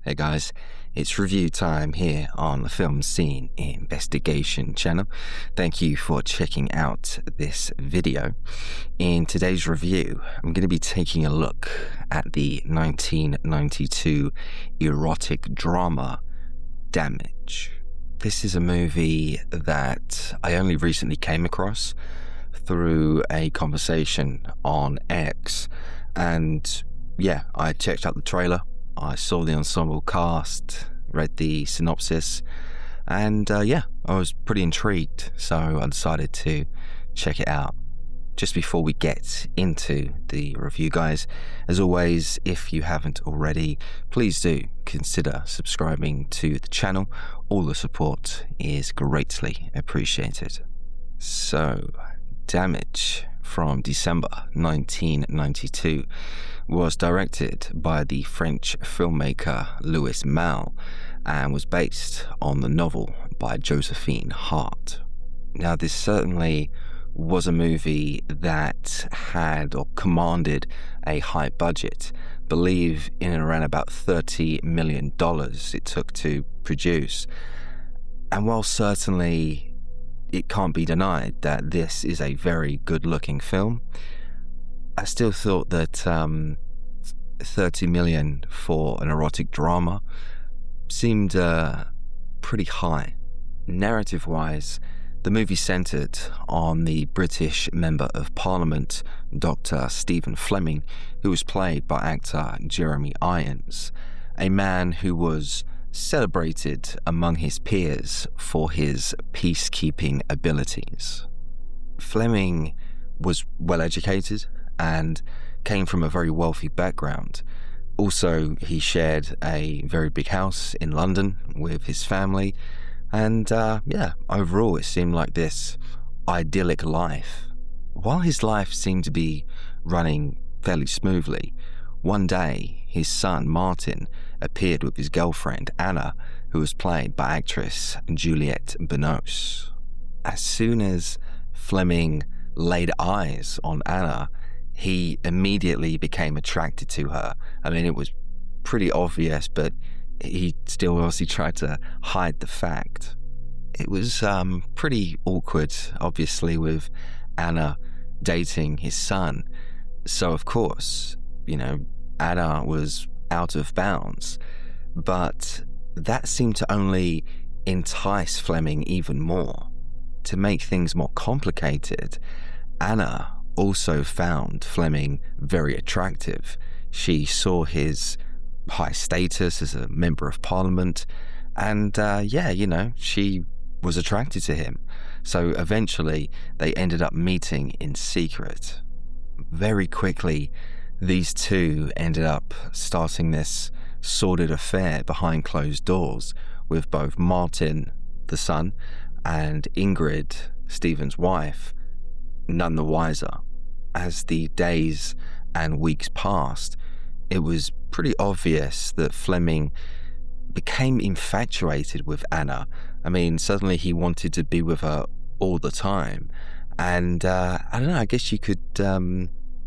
Hey guys, it's review time here on the Film Scene Investigation channel. Thank you for checking out this video. In today's review, I'm going to be taking a look at the 1992 erotic drama Damage. This is a movie that I only recently came across through a conversation on X, and yeah, I checked out the trailer. I saw the ensemble cast, read the synopsis, and yeah, I was pretty intrigued, so I decided to check it out. Just before we get into the review, guys, as always, if you haven't already, please do consider subscribing to the channel. All the support is greatly appreciated. So, Damage from December 1992 was directed by the French filmmaker Louis Malle and was based on the novel by Josephine Hart. Now, this certainly was a movie that had or commanded a high budget. I believe in and around about $30 million it took to produce. And while certainly it can't be denied that this is a very good-looking film, I still thought that $30 million for an erotic drama seemed pretty high. Narrative-wise, the movie centered on the British Member of Parliament, Dr. Stephen Fleming, who was played by actor Jeremy Irons, a man who was celebrated among his peers for his peacekeeping abilities. Fleming was well educated and came from a very wealthy background. Also, he shared a very big house in London with his family, and yeah, overall it seemed like this idyllic life. While his life seemed to be running fairly smoothly, one day his son Martin appeared with his girlfriend Anna, who was played by actress Juliette Binoche. As soon as Fleming laid eyes on Anna, he immediately became attracted to her. I mean, it was pretty obvious, but he still obviously tried to hide the fact. It was pretty awkward, obviously, with Anna dating his son. So, of course, you know, Anna was out of bounds, but that seemed to only entice Fleming even more. To make things more complicated, Anna also found Fleming very attractive. She saw his high status as a member of parliament, and yeah, you know, she was attracted to him. So eventually they ended up meeting in secret. Very quickly, these two ended up starting this sordid affair behind closed doors, with both Martin, the son, and Ingrid, Stephen's wife, none the wiser. As the days and weeks passed, it was pretty obvious that Fleming became infatuated with Anna. I mean, suddenly he wanted to be with her all the time. And I don't know, I guess you could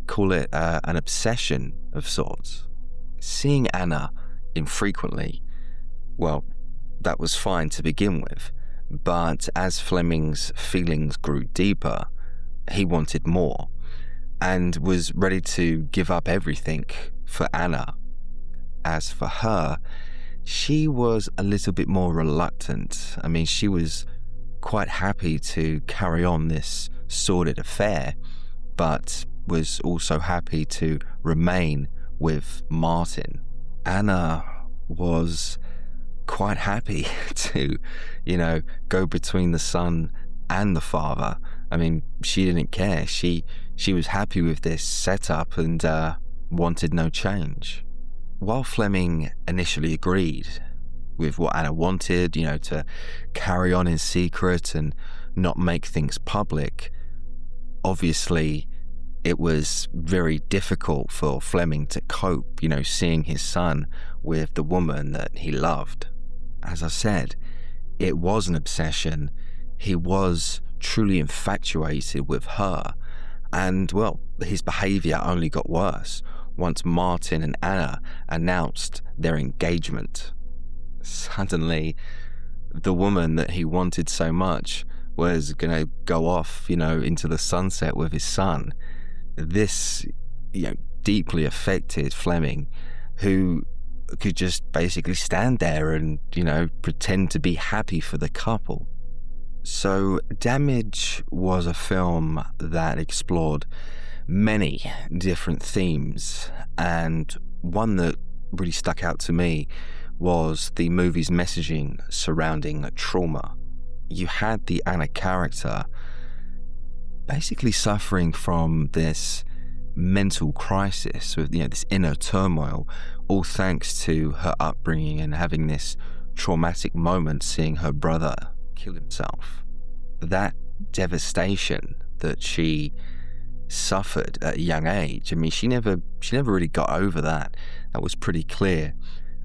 call it an obsession of sorts. Seeing Anna infrequently, well, that was fine to begin with. But as Fleming's feelings grew deeper, he wanted more and was ready to give up everything for Anna. As for her, she was a little bit more reluctant. I mean, she was quite happy to carry on this sordid affair, but was also happy to remain with Martin. Anna was quite happy to, you know, go between the son and the father. I mean, she didn't care. She was happy with this setup and wanted no change. While Fleming initially agreed with what Anna wanted, you know, to carry on in secret and not make things public, obviously it was very difficult for Fleming to cope, you know, seeing his son with the woman that he loved. As I said, it was an obsession. He was truly infatuated with her, and well, his behavior only got worse. once Martin and Anna announced their engagement. Suddenly, the woman that he wanted so much was going to go off, into the sunset with his son. This, deeply affected Fleming, who could just basically stand there and, pretend to be happy for the couple. So Damage was a film that explored many different themes, and one that really stuck out to me was the movie's messaging surrounding trauma. You had the Anna character basically suffering from this mental crisis with, this inner turmoil, all thanks to her upbringing and having this traumatic moment seeing her brother kill himself. That devastation that she suffered at a young age, she never really got over that. That was pretty clear.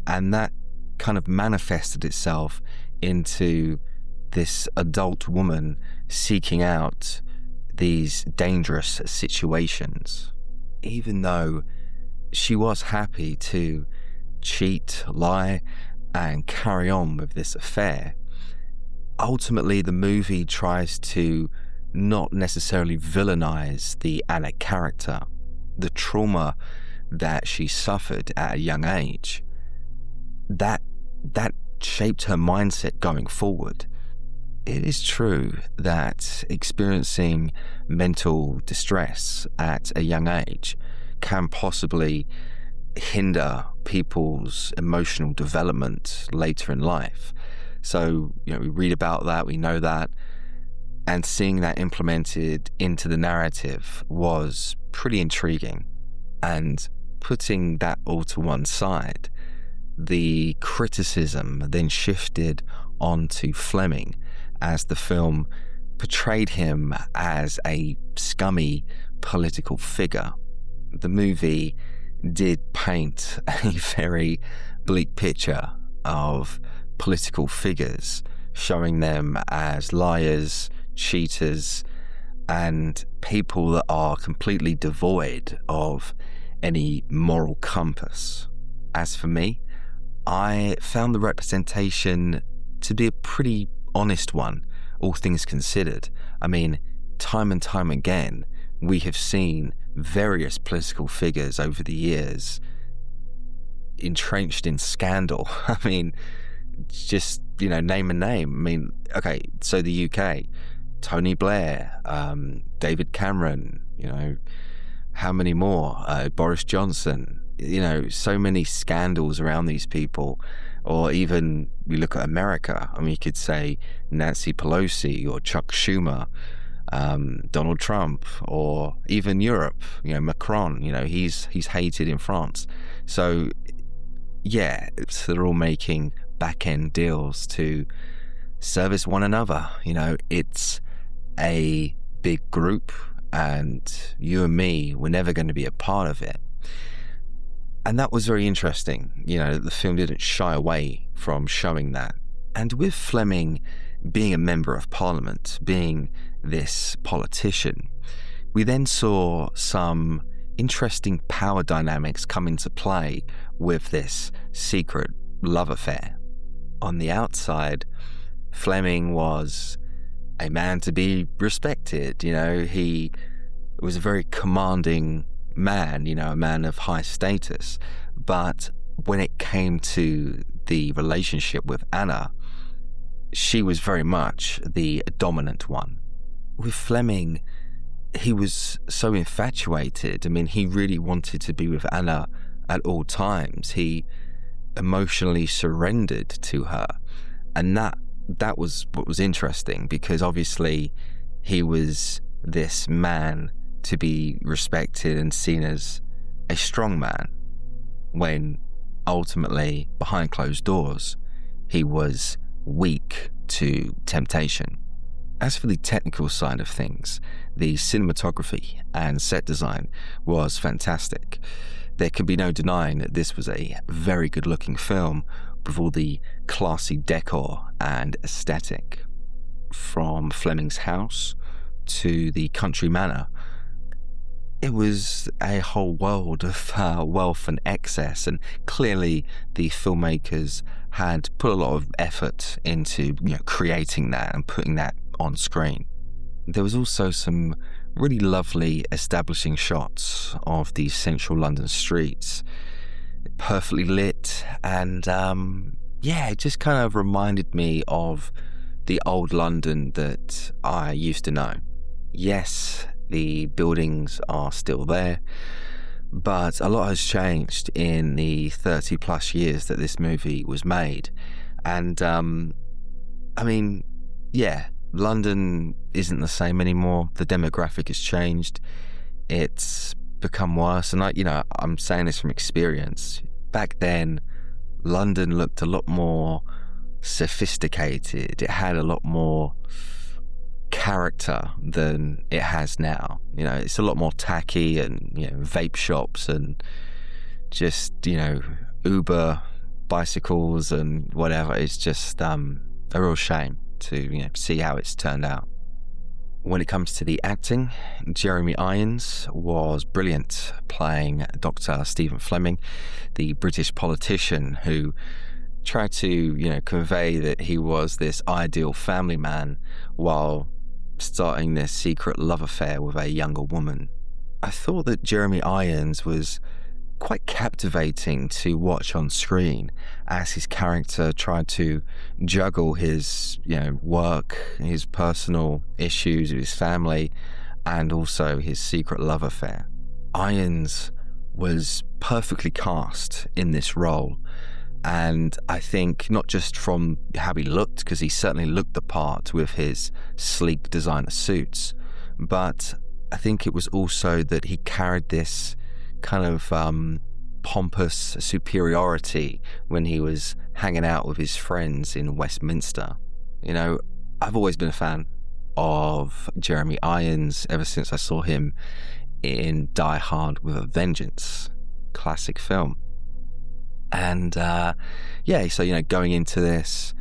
And that kind of manifested itself into this adult woman seeking out these dangerous situations. Even though she was happy to cheat, lie, and carry on with this affair, ultimately the movie tries to not necessarily villainize the Anna character. The trauma that she suffered at a young age, that shaped her mindset going forward. It is true that experiencing mental distress at a young age can possibly hinder people's emotional development later in life. So, we read about that, we know that, and seeing that implemented into the narrative was pretty intriguing. And putting that all to one side, the criticism then shifted onto Fleming as the film portrayed him as a scummy political figure. The movie did paint a very bleak picture of political figures, showing them as liars, cheaters, and people that are completely devoid of any moral compass. As for me, I found the representation to be a pretty honest one, all things considered. Time and time again, we have seen various political figures over the years entrenched in scandal. Just, name a name. Okay, so the UK, Tony Blair, David Cameron, how many more? Boris Johnson, so many scandals around these people. Or even we look at America, you could say Nancy Pelosi or Chuck Schumer, Donald Trump, or even Europe, Macron, he's hated in France. So yeah, they're all making back-end deals to service one another. It's a big group, and you and me, we're never going to be a part of it. And that was very interesting. The film didn't shy away from showing that. And with Fleming being a member of Parliament, being this politician, we then saw some interesting power dynamics come into play with this secret love affair. On the outside, Fleming was a man to be respected. He was a very commanding man, a man of high status. But when it came to the relationship with Anna, she was very much the dominant one. With Fleming, he was so infatuated. He really wanted to be with Anna at all times. He emotionally surrendered to her. And that was what was interesting, because obviously he was this man to be respected and seen as a strong man, when ultimately, behind closed doors, he was weak to temptation. As for the technical side of things, the cinematography and set design was fantastic. There can be no denying that this was a very good looking film with all the classy decor and aesthetic. From Fleming's house to the country manor, it was a whole world of wealth and excess, and clearly the filmmakers had put a lot of effort into creating that and putting that on screen. There was also some really lovely establishing shots of the central London streets, perfectly lit, and it just kind of reminded me of the old London that I used to know. Yes, the buildings are still there, but a lot has changed in the 30 plus years that this movie was made. And London isn't the same anymore. The demographic has changed. It's become worse. And I'm saying this from experience. Back then, London looked a lot more sophisticated. It had a lot more character than it has now. It's a lot more tacky, and vape shops and just Uber bicycles and whatever. It's just a real shame to see how it's turned out. When it comes to the acting, Jeremy Irons was brilliant playing Dr. Stephen Fleming, the British politician who tried to convey that he was this ideal family man while starting this secret love affair with a younger woman. I thought that Jeremy Irons was quite captivating to watch on screen as his character tried to juggle his work, his personal issues with his family, and also his secret love affair. Irons was perfectly cast in this role, and I think not just from how he looked, because he certainly looked the part with his sleek designer suits, but I think it was also that he carried this kind of pompous superiority when he was hanging out with his friends in Westminster. I've always been a fan of Jeremy Irons ever since I saw him in Die Hard with a Vengeance, classic film. And going into this,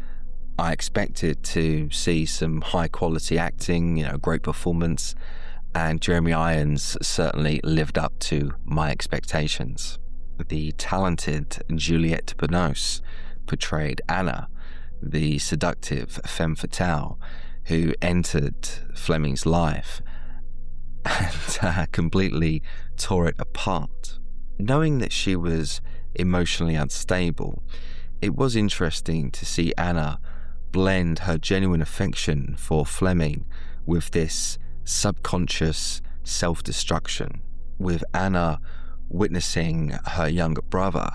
I expected to see some high quality acting, great performance, and Jeremy Irons certainly lived up to my expectations. The talented Juliette Binoche portrayed Anna, the seductive femme fatale who entered Fleming's life and completely tore it apart. Knowing that she was emotionally unstable, it was interesting to see Anna blend her genuine affection for Fleming with this subconscious self-destruction, with Anna witnessing her younger brother,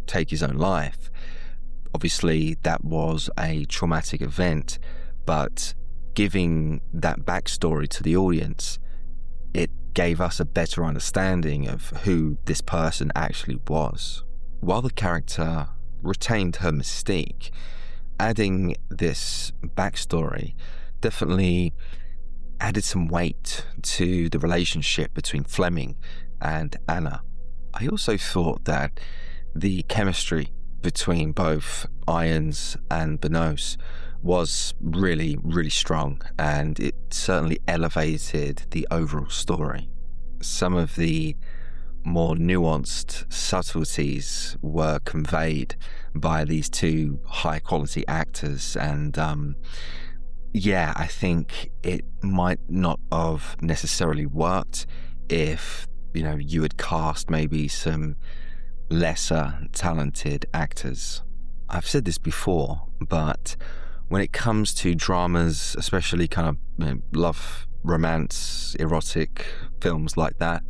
take his own life. Obviously, that was a traumatic event, but giving that backstory to the audience, it gave us a better understanding of who this person actually was. While the character retained her mystique, adding this backstory definitely added some weight to the relationship between Fleming and Anna. I also thought that the chemistry between both Irons and Binoche was really, really strong, and it certainly elevated the overall story. Some of the more nuanced subtleties were conveyed by these two high quality actors, and I think it might not have necessarily worked if you had cast maybe some lesser talented actors. I've said this before, but when it comes to dramas, especially kind of love, romance, erotic films like that,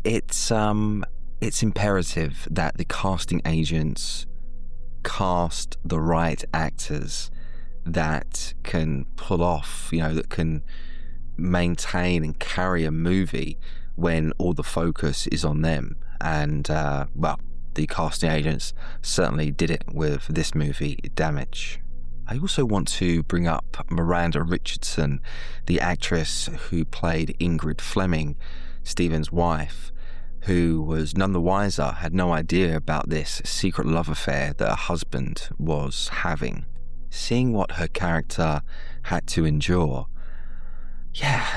it's imperative that the casting agents cast the right actors that can pull off, that can maintain and carry a movie when all the focus is on them. And the casting agents certainly did it with this movie, Damage. I also want to bring up Miranda Richardson, the actress who played Ingrid Fleming, Stephen's wife, who was none the wiser, had no idea about this secret love affair that her husband was having. Seeing what her character had to endure,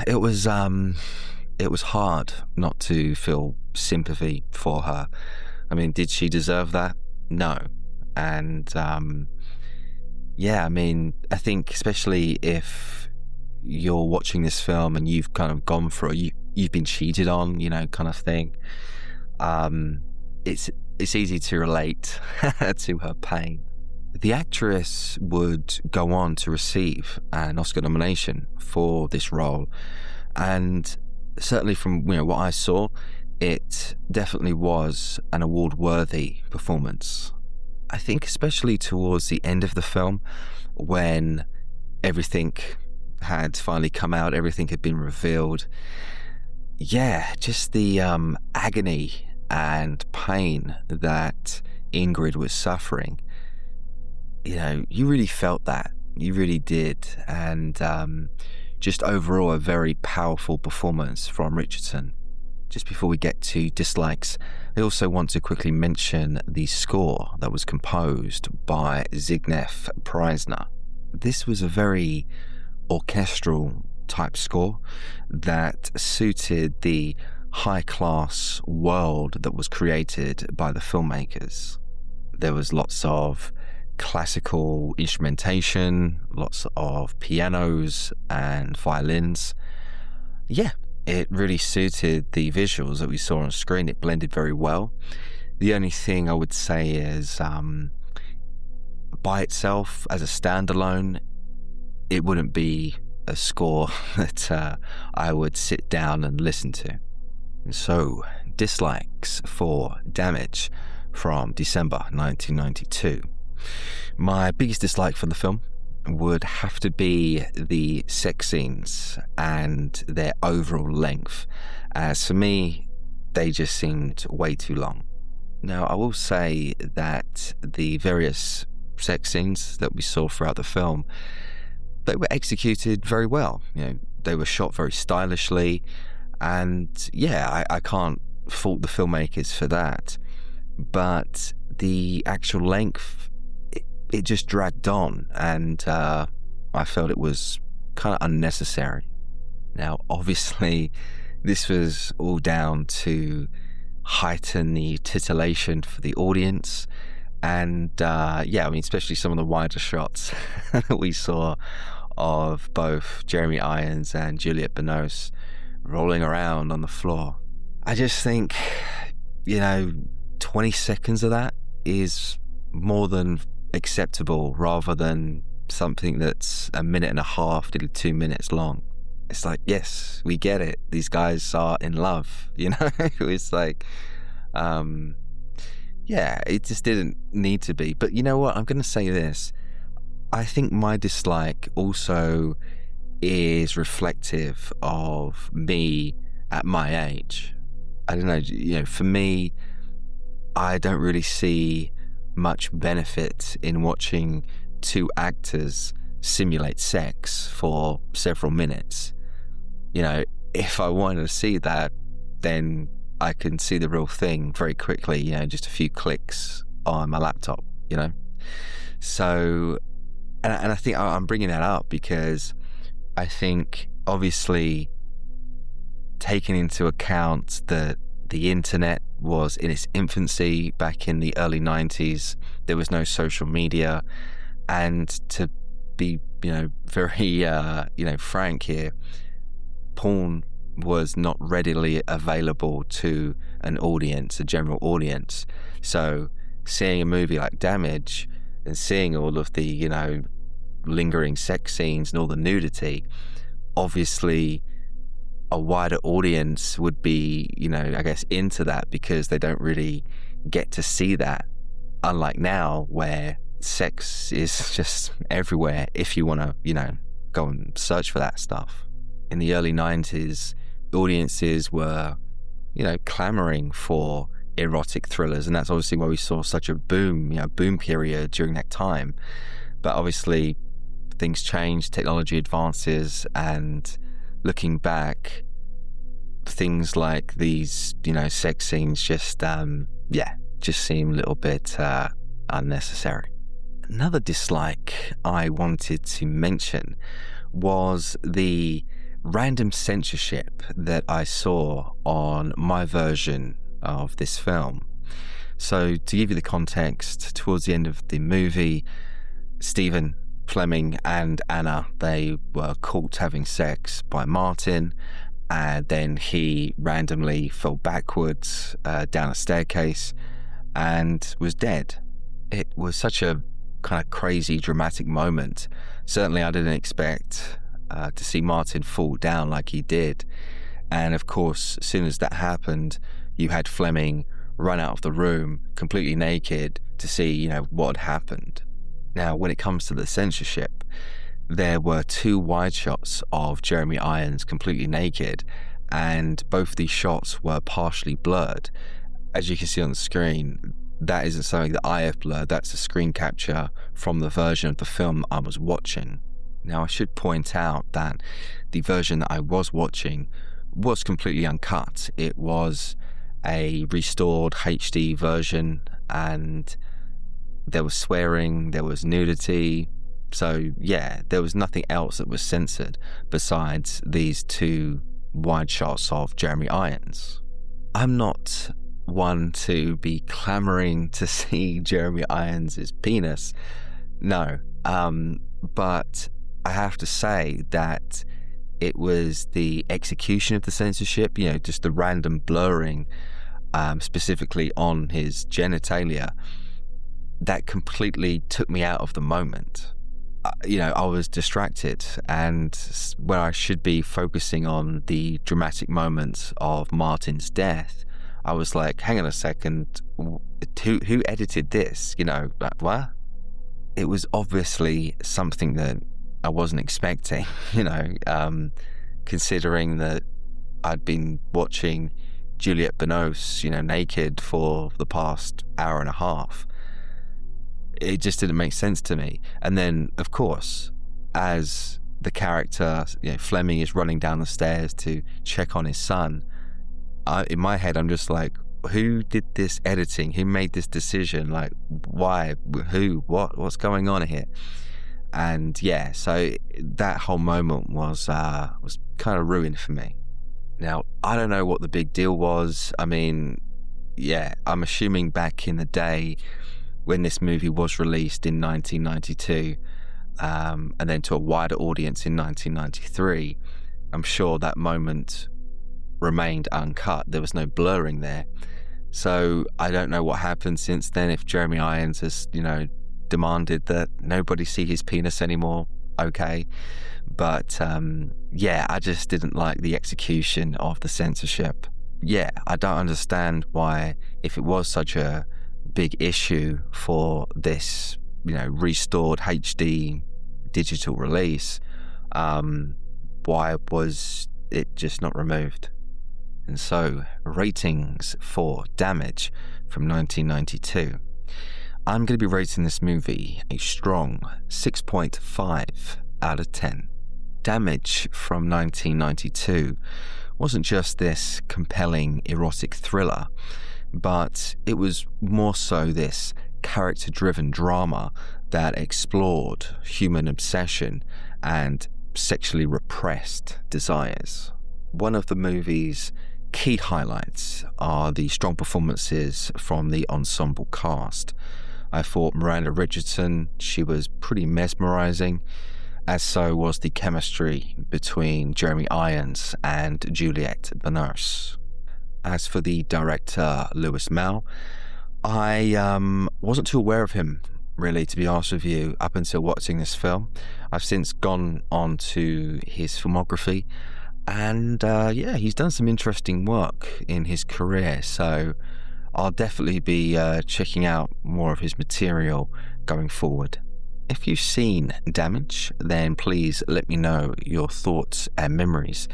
it was it was hard not to feel sympathy for her. I mean, did she deserve that? No. And yeah, I mean, I think especially if you're watching this film and you've kind of gone through, you've been cheated on, kind of thing. It's easy to relate to her pain. The actress would go on to receive an Oscar nomination for this role, and certainly from what I saw, it definitely was an award-worthy performance. I think especially towards the end of the film, when everything had finally come out, everything had been revealed. Yeah, just the agony and pain that Ingrid was suffering. You really felt that. You really did. And just overall, a very powerful performance from Richardson. Just before we get to dislikes, I also want to quickly mention the score that was composed by Zbigniew Preisner. This was a very orchestral type score that suited the high-class world that was created by the filmmakers. There was lots of classical instrumentation, lots of pianos and violins. Yeah, it really suited the visuals that we saw on screen. It blended very well. The only thing I would say is, by itself, as a standalone, it wouldn't be a score that I would sit down and listen to. So, dislikes for Damage from December 1992. My biggest dislike for the film would have to be the sex scenes and their overall length, as for me, they just seemed way too long. Now, I will say that the various sex scenes that we saw throughout the film, they were executed very well. They were shot very stylishly, and yeah, I can't fault the filmmakers for that. But the actual length, it just dragged on, and I felt it was kind of unnecessary. Now, obviously, this was all down to heighten the titillation for the audience, and yeah, I mean, especially some of the wider shots that we saw of both Jeremy Irons and Juliette Binoche rolling around on the floor. I just think, 20 seconds of that is more than acceptable, rather than something that's a minute and a half to 2 minutes long. It's like, yes, we get it. These guys are in love, It's like, yeah, it just didn't need to be. But you know what? I'm going to say this. I think my dislike also is reflective of me at my age. I don't know, for me, I don't really see much benefit in watching two actors simulate sex for several minutes. If I wanted to see that, then I can see the real thing very quickly, just a few clicks on my laptop, So, and I think I'm bringing that up because I think, obviously, taking into account that the internet was in its infancy back in the early 90s, there was no social media, and to be, very, frank here, porn was not readily available to an audience, a general audience. So seeing a movie like Damage and seeing all of the, lingering sex scenes and all the nudity, obviously a wider audience would be, I guess, into that, because they don't really get to see that. Unlike now, where sex is just everywhere if you want to, go and search for that stuff. In the early 90s, audiences were, clamoring for erotic thrillers, and that's obviously why we saw such a boom period during that time. But obviously, things changed, technology advances, and looking back, things like these, sex scenes just seem a little bit unnecessary. Another dislike I wanted to mention was the random censorship that I saw on my version of this film. So to give you the context, towards the end of the movie, Stephen, Fleming and Anna, they were caught having sex by Martin, and then he randomly fell backwards down a staircase and was dead. It was such a kind of crazy, dramatic moment. Certainly I didn't expect to see Martin fall down like he did. And of course, as soon as that happened, you had Fleming run out of the room completely naked to see, what had happened. Now, when it comes to the censorship, there were 2 wide shots of Jeremy Irons completely naked, and both these shots were partially blurred. As you can see on the screen, that isn't something that I have blurred, that's a screen capture from the version of the film I was watching. Now, I should point out that the version that I was watching was completely uncut. It was a restored HD version, and there was swearing, there was nudity. So yeah, there was nothing else that was censored besides these 2 wide shots of Jeremy Irons. I'm not one to be clamoring to see Jeremy Irons' penis. No. But I have to say that it was the execution of the censorship, just the random blurring, specifically on his genitalia, that completely took me out of the moment. I was distracted, and where I should be focusing on the dramatic moments of Martin's death, I was like, hang on a second, who edited this? Like, what? It was obviously something that I wasn't expecting, considering that I'd been watching Juliette Binoche, naked for the past hour and a half. It just didn't make sense to me. And then, of course, as the character, Fleming, is running down the stairs to check on his son, in my head, I'm just like, who did this editing? Who made this decision? Like, why? Who? What's going on here? And yeah, so that whole moment was kind of ruined for me. Now, I don't know what the big deal was. I mean, yeah, I'm assuming back in the day when this movie was released in 1992, and then to a wider audience in 1993, I'm sure that moment remained uncut. There was no blurring there. So I don't know what happened since then. If Jeremy Irons has, demanded that nobody see his penis anymore, okay. But yeah, I just didn't like the execution of the censorship. Yeah, I don't understand why, if it was such a big issue for this, restored HD digital release, why was it just not removed? And so, ratings for Damage from 1992. I'm going to be rating this movie a strong 6.5 out of 10. Damage from 1992 wasn't just this compelling erotic thriller, but it was more so this character-driven drama that explored human obsession and sexually repressed desires. One of the movie's key highlights are the strong performances from the ensemble cast. I thought Miranda Richardson, she was pretty mesmerizing, as so was the chemistry between Jeremy Irons and Juliette Binoche. As for the director, Louis Malle, I wasn't too aware of him, really, to be honest with you, up until watching this film. I've since gone on to his filmography, and yeah, he's done some interesting work in his career, so I'll definitely be checking out more of his material going forward. If you've seen Damage, then please let me know your thoughts and memories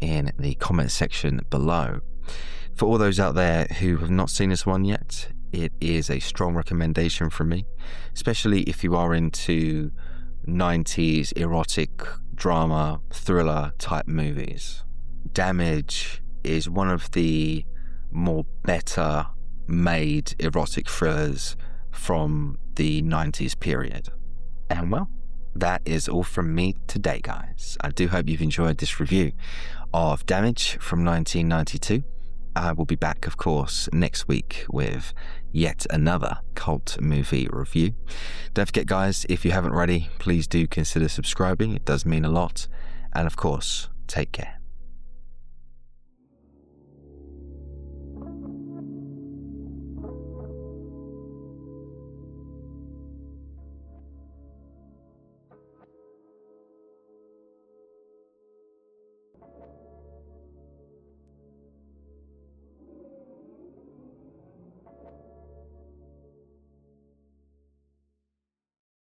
in the comment section below. For all those out there who have not seen this one yet, it is a strong recommendation from me, especially if you are into 90s erotic drama thriller type movies. Damage is one of the more better made erotic thrillers from the 90s period. And well, that is all from me today, guys. I do hope you've enjoyed this review of Damage from 1992. I will be back, of course, next week with yet another cult movie review. Don't forget, guys, if you haven't already, please do consider subscribing. It does mean a lot. And of course, take care.